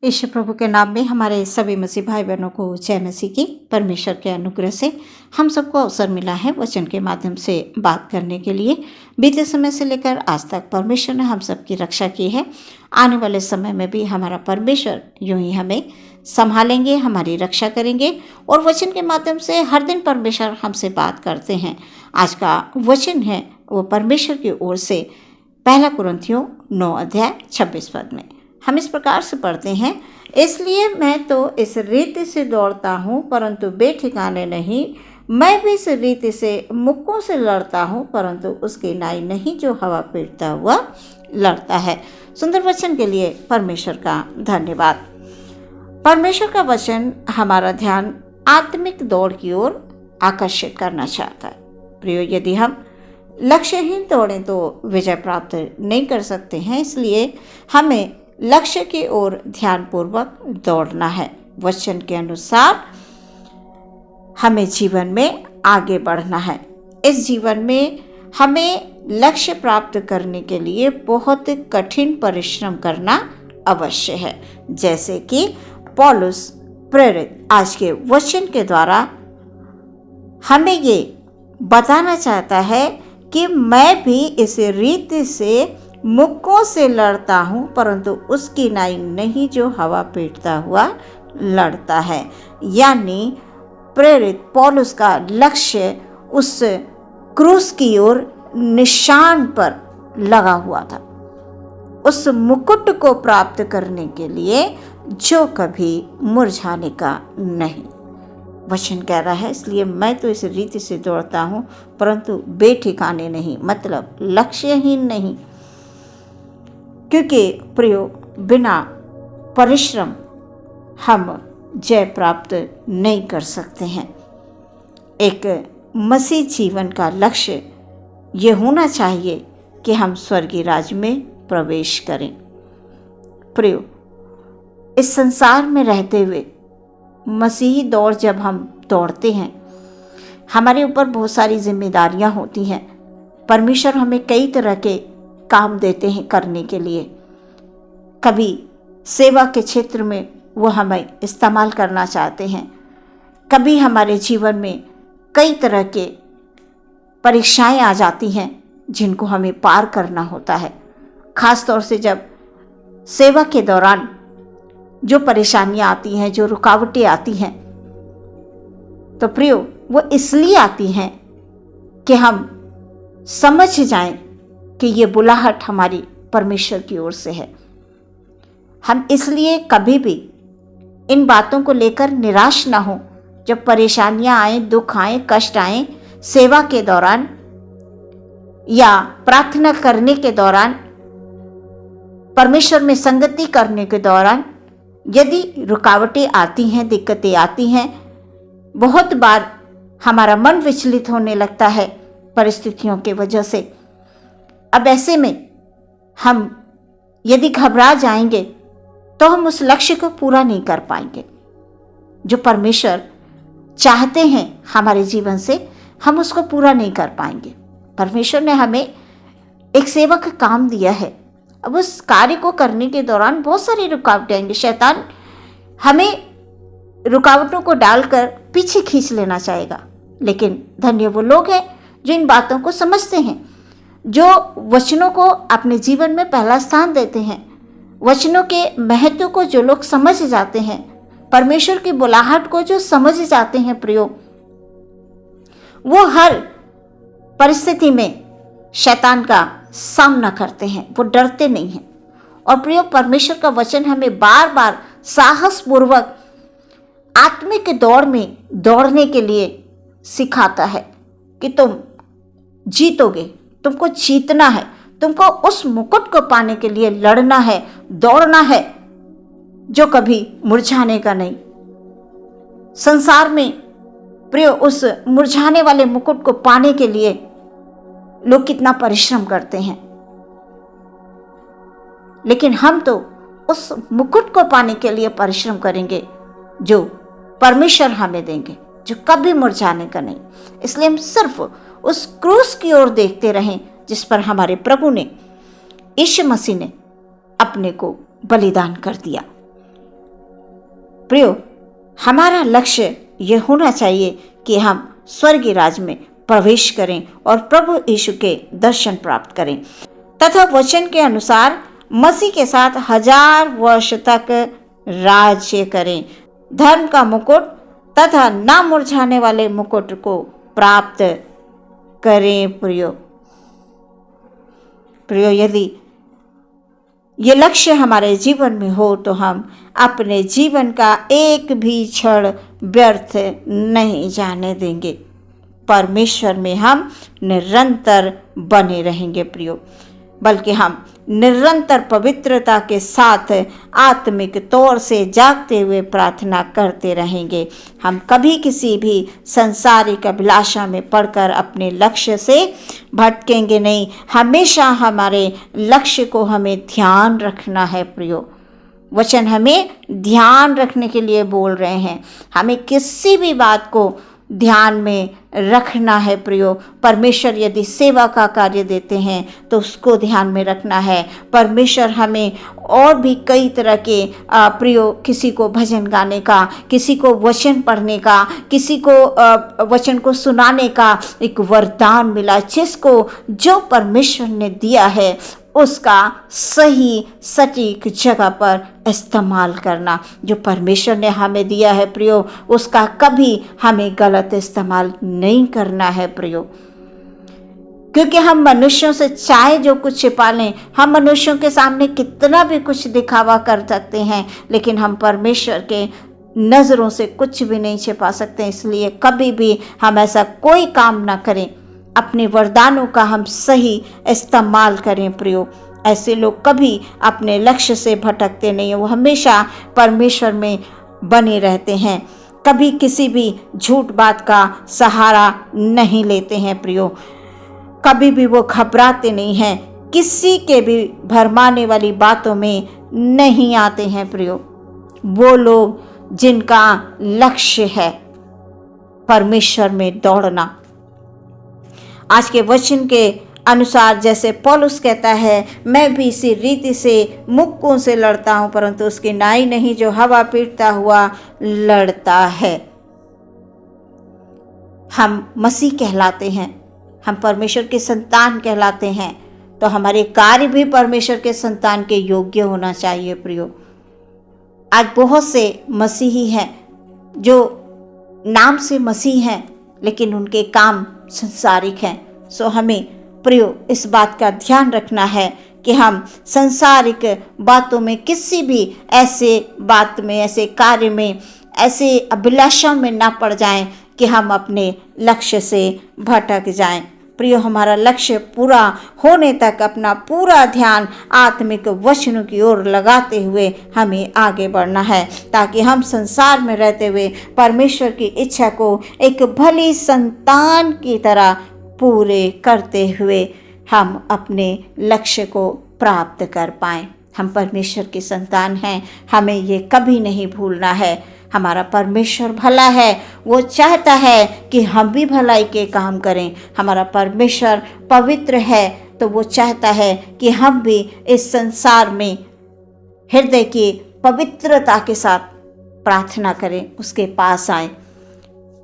यीशु प्रभु के नाम में हमारे सभी मसीह भाई बहनों को जय मसीह की। परमेश्वर के अनुग्रह से हम सबको अवसर मिला है वचन के माध्यम से बात करने के लिए। बीते समय से लेकर आज तक परमेश्वर ने हम सबकी रक्षा की है। आने वाले समय में भी हमारा परमेश्वर यूं ही हमें संभालेंगे, हमारी रक्षा करेंगे और वचन के माध्यम से हर दिन परमेश्वर हमसे बात करते हैं। आज का वचन है वो परमेश्वर की ओर से 1 कुरिन्थियों 9 अध्याय 26 पद में हम इस प्रकार से पढ़ते हैं, इसलिए मैं तो इस रीति से दौड़ता हूँ परंतु बेठिकाने नहीं, मैं भी इस रीति से मुक्कों से लड़ता हूँ परंतु उसकी नाई नहीं जो हवा पीटता हुआ लड़ता है। सुंदर वचन के लिए परमेश्वर का धन्यवाद। परमेश्वर का वचन हमारा ध्यान आत्मिक दौड़ की ओर आकर्षित करना चाहता है। प्रियो, यदि हम लक्ष्यहीन दौड़ें तो विजय प्राप्त नहीं कर सकते हैं, इसलिए हमें लक्ष्य की ओर ध्यानपूर्वक दौड़ना है। वचन के अनुसार हमें जीवन में आगे बढ़ना है। इस जीवन में हमें लक्ष्य प्राप्त करने के लिए बहुत कठिन परिश्रम करना अवश्य है। जैसे कि पौलुस प्रेरित आज के वचन के द्वारा हमें ये बताना चाहता है कि मैं भी इस रीति से मुक्कों से लड़ता हूँ परंतु उसकी नाई नहीं जो हवा पीटता हुआ लड़ता है। यानी प्रेरित पौलुस का लक्ष्य उस क्रूस की ओर निशान पर लगा हुआ था, उस मुकुट को प्राप्त करने के लिए जो कभी मुरझाने का नहीं। वचन कह रहा है, इसलिए मैं तो इस रीति से दौड़ता हूँ परंतु बेठिकाने नहीं, मतलब लक्ष्यहीन नहीं। क्योंकि प्रियो, बिना परिश्रम हम जय प्राप्त नहीं कर सकते हैं। एक मसीह जीवन का लक्ष्य ये होना चाहिए कि हम स्वर्गीय राज्य में प्रवेश करें। प्रियो, इस संसार में रहते हुए मसीही दौड़ जब हम दौड़ते हैं, हमारे ऊपर बहुत सारी जिम्मेदारियां होती हैं। परमेश्वर हमें कई तरह के काम देते हैं करने के लिए। कभी सेवा के क्षेत्र में वो हमें इस्तेमाल करना चाहते हैं, कभी हमारे जीवन में कई तरह के परीक्षाएं आ जाती हैं जिनको हमें पार करना होता है। खास तौर से जब सेवा के दौरान जो परेशानियां आती हैं, जो रुकावटें आती हैं, तो प्रियो वो इसलिए आती हैं कि हम समझ जाएं कि ये बुलाहट हमारी परमेश्वर की ओर से है। हम इसलिए कभी भी इन बातों को लेकर निराश ना हो। जब परेशानियां आए, दुख आए, कष्ट आए, सेवा के दौरान या प्रार्थना करने के दौरान, परमेश्वर में संगति करने के दौरान यदि रुकावटें आती हैं, दिक्कतें आती हैं, बहुत बार हमारा मन विचलित होने लगता है परिस्थितियों की वजह से। अब ऐसे में हम यदि घबरा जाएंगे तो हम उस लक्ष्य को पूरा नहीं कर पाएंगे जो परमेश्वर चाहते हैं हमारे जीवन से, हम उसको पूरा नहीं कर पाएंगे। परमेश्वर ने हमें एक सेवा का काम दिया है। अब उस कार्य को करने के दौरान बहुत सारी रुकावटें आएंगी। शैतान हमें रुकावटों को डालकर पीछे खींच लेना चाहेगा, लेकिन धन्य वो लोग हैं जो इन बातों को समझते हैं, जो वचनों को अपने जीवन में पहला स्थान देते हैं। वचनों के महत्व को जो लोग समझ जाते हैं, परमेश्वर की बुलाहट को जो समझ जाते हैं, प्रियो, वो हर परिस्थिति में शैतान का सामना करते हैं, वो डरते नहीं हैं। और प्रियो, परमेश्वर का वचन हमें बार बार साहसपूर्वक आत्मिक दौड़ में दौड़ने के लिए सिखाता है कि तुम जीतोगे, तुमको जीतना है, तुमको उस मुकुट को पाने के लिए लड़ना है, दौड़ना है जो कभी मुरझाने का नहीं। संसार में प्रियो, उस मुरझाने वाले मुकुट को पाने के लिए लोग कितना परिश्रम करते हैं, लेकिन हम तो उस मुकुट को पाने के लिए परिश्रम करेंगे जो परमेश्वर हमें देंगे, जो कभी मुरझाने का नहीं। इसलिए हम सिर्फ उस क्रूस की ओर देखते रहें जिस पर हमारे प्रभु ने, यीशु मसीह ने अपने को बलिदान कर दिया। प्रियो, हमारा लक्ष्य ये होना चाहिए कि हम स्वर्गीय राज्य में प्रवेश करें और प्रभु यीशु के दर्शन प्राप्त करें तथा वचन के अनुसार मसीह के साथ 1000 वर्ष तक राज्य करें। धर्म का मुकुट तथा ना मुरझाने वाले मुकुट को प्राप्त करें। प्रियो, यदि ये लक्ष्य हमारे जीवन में हो तो हम अपने जीवन का एक भी क्षण व्यर्थ नहीं जाने देंगे। परमेश्वर में हम निरंतर बने रहेंगे प्रियो, बल्कि हम निरंतर पवित्रता के साथ आत्मिक तौर से जागते हुए प्रार्थना करते रहेंगे। हम कभी किसी भी सांसारिक अभिलाषा में पड़कर अपने लक्ष्य से भटकेंगे नहीं। हमेशा हमारे लक्ष्य को हमें ध्यान रखना है प्रियो। वचन हमें ध्यान रखने के लिए बोल रहे हैं। हमें किसी भी बात को ध्यान में रखना है प्रियो। परमेश्वर यदि सेवा का कार्य देते हैं तो उसको ध्यान में रखना है। परमेश्वर हमें और भी कई तरह के प्रियो, किसी को भजन गाने का, किसी को वचन पढ़ने का, किसी को वचन को सुनाने का एक वरदान मिला, जिसको जो परमेश्वर ने दिया है उसका सही सटीक जगह पर इस्तेमाल करना। जो परमेश्वर ने हमें दिया है प्रियो, उसका कभी हमें गलत इस्तेमाल नहीं करना है प्रियो। क्योंकि हम मनुष्यों से चाहे जो कुछ छिपा लें, हम मनुष्यों के सामने कितना भी कुछ दिखावा कर सकते हैं, लेकिन हम परमेश्वर के नज़रों से कुछ भी नहीं छिपा सकते। इसलिए कभी भी हम ऐसा कोई काम ना करें। अपने वरदानों का हम सही इस्तेमाल करें प्रियो। ऐसे लोग कभी अपने लक्ष्य से भटकते नहीं हैं, वो हमेशा परमेश्वर में बने रहते हैं। कभी किसी भी झूठ बात का सहारा नहीं लेते हैं प्रियो। कभी भी वो घबराते नहीं हैं, किसी के भी भरमाने वाली बातों में नहीं आते हैं प्रियो। वो लोग जिनका लक्ष्य है परमेश्वर में दौड़ना। आज के वचन के अनुसार जैसे पौलुस कहता है, मैं भी इसी रीति से मुक्कों से लड़ता हूं, परंतु उसकी नाई नहीं जो हवा पीटता हुआ लड़ता है। हम मसीह कहलाते हैं, हम परमेश्वर के संतान कहलाते हैं, तो हमारे कार्य भी परमेश्वर के संतान के योग्य होना चाहिए प्रियो। आज बहुत से मसीही हैं जो नाम से मसीह हैं, लेकिन उनके काम संसारिक हैं। सो हमें प्रियो इस बात का ध्यान रखना है कि हम संसारिक बातों में, किसी भी ऐसे बात में, ऐसे कार्य में, ऐसे अभिलाषा में ना पड़ जाएं कि हम अपने लक्ष्य से भटक जाएं। प्रियो, हमारा लक्ष्य पूरा होने तक अपना पूरा ध्यान आत्मिक वचनों की ओर लगाते हुए हमें आगे बढ़ना है, ताकि हम संसार में रहते हुए परमेश्वर की इच्छा को एक भली संतान की तरह पूरे करते हुए हम अपने लक्ष्य को प्राप्त कर पाएं। हम परमेश्वर की संतान हैं, हमें ये कभी नहीं भूलना है। हमारा परमेश्वर भला है, वो चाहता है कि हम भी भलाई के काम करें। हमारा परमेश्वर पवित्र है, तो वो चाहता है कि हम भी इस संसार में हृदय की पवित्रता के साथ प्रार्थना करें, उसके पास आए,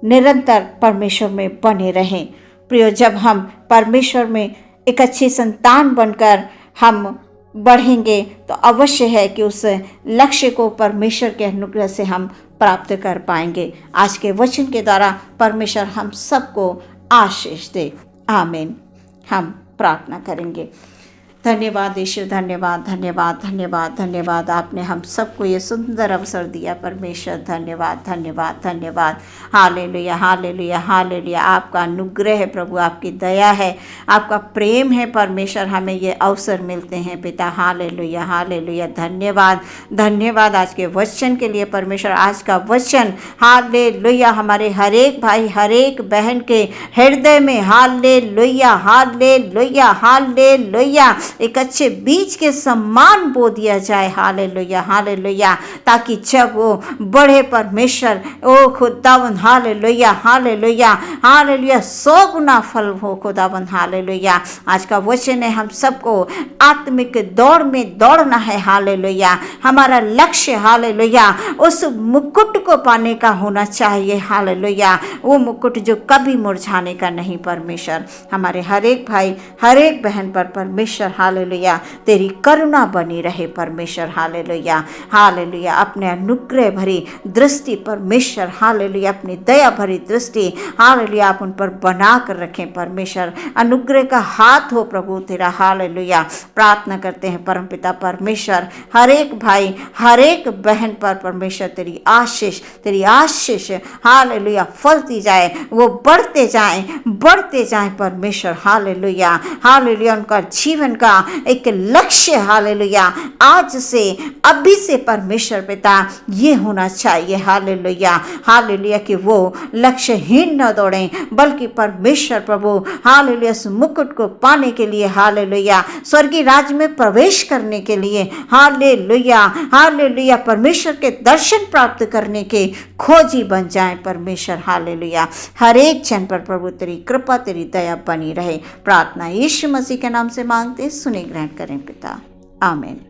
निरंतर परमेश्वर में बने रहें। प्रियो, जब हम परमेश्वर में एक अच्छी संतान बनकर हम बढ़ेंगे तो अवश्य है कि उस लक्ष्य को परमेश्वर के अनुग्रह से हम प्राप्त कर पाएंगे। आज के वचन के द्वारा परमेश्वर हम सबको आशीष दे। आमीन। हम प्रार्थना करेंगे। धन्यवाद यीशु, धन्यवाद धन्यवाद धन्यवाद धन्यवाद। आपने हम सबको ये सुंदर अवसर दिया परमेश्वर। धन्यवाद धन्यवाद धन्यवाद। Hallelujah hallelujah hallelujah. आपका अनुग्रह है प्रभु, आपकी दया है, आपका प्रेम है परमेश्वर, हमें ये अवसर मिलते हैं पिता। Hallelujah hallelujah. धन्यवाद धन्यवाद आज के वचन के लिए परमेश्वर। आज का वचन हालेलुया हमारे हरेक भाई हरेक बहन के हृदय में हालेलुया हालेलुया हालेलुया एक अच्छे बीज के समान बो दिया जाए। हालेलुया, हालेलुया, ताकि जब वो बढ़े परमेश्वर, ओ खुदावंद, हालेलुया, हालेलुया, हालेलुया, 100 गुना फल हो खुदावंद। हालेलुया। आज का वचन है हम सबको आत्मिक दौड़ में दौड़ना है। हालेलुया। हमारा लक्ष्य, हालेलुया, उस मुकुट को पाने का होना चाहिए। हालेलुया। वो मुकुट जो कभी मुरझाने का नहीं। परमेश्वर हमारे हर एक भाई, हर एक बहन पर परमेश्वर, हालेलुया, तेरी करुणा बनी रहे। परमेश्वर, हालेलुया, हालेलुया, अपने अनुग्रह भरी दृष्टि परमेश्वर, हालेलुया, अपनी दया भरी दृष्टि, हालेलुया, आप उन पर बना कर रखें। परमेश्वर, अनुग्रह का हाथ हो प्रभु तेरा। हालेलुया। प्रार्थना करते हैं परमपिता परमेश्वर, हर एक भाई, हर एक बहन पर परमेश्वर तेरी आशीष, तेरी आशीष, हालेलुया, फलती जाए, वो बढ़ते जाएं, बढ़ते जाएं परमेश्वर। हालेलुया, हालेलुया, उनका जीवन का एक लक्ष्य, हालेलुया, आज से, अभी से परमेश्वर पिता ये होना चाहिए। हालेलुया, हालेलुया, कि वो लक्ष्यहीन न दौड़ें, बल्कि परमेश्वर प्रभु, हालेलुया, उस मुकुट को पाने के लिए, हालेलुया, स्वर्गीय राज्य में प्रवेश करने के लिए, हालेलुया, हालेलुया, परमेश्वर के दर्शन प्राप्त करने के खोजी बन जाएं। परमेश्वर, हालेलुया, हर एक जन पर प्रभु तेरी कृपा, तेरी दया बनी रहे। प्रार्थना यीशु मसीह के नाम से मांगते, सुने ग्रहण करें पिता, आमीन।